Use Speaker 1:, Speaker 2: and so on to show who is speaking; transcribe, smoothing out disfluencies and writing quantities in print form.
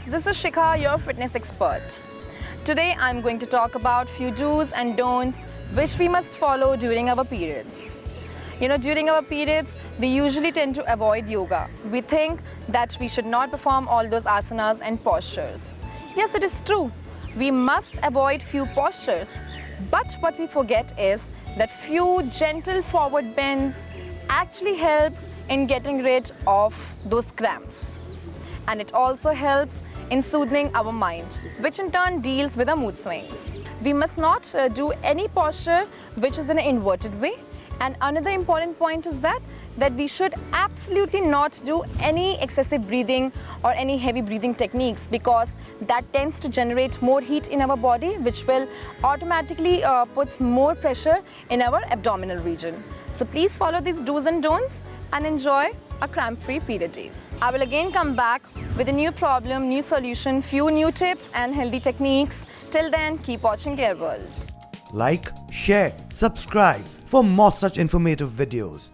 Speaker 1: this is Shikha, your fitness expert. Today I'm going to talk about few do's and don'ts which we must follow during our periods. During our periods, we usually tend to avoid yoga. We think that we should not perform all those asanas and postures. Yes, it is true. We must avoid few postures. But what we forget is that few gentle forward bends actually helps in getting rid of those cramps. And it also helps in soothing our mind, which in turn deals with our mood swings. We must not do any posture which is in an inverted way. And another important point is that we should absolutely not do any excessive breathing or any heavy breathing techniques, because that tends to generate more heat in our body, which will automatically puts more pressure in our abdominal region. So please follow these do's and don'ts and enjoy a cramp-free period days. I will again come back with a new problem, new solution, few new tips and healthy techniques. Till then, keep watching Care World.
Speaker 2: Like, share, subscribe for more such informative videos.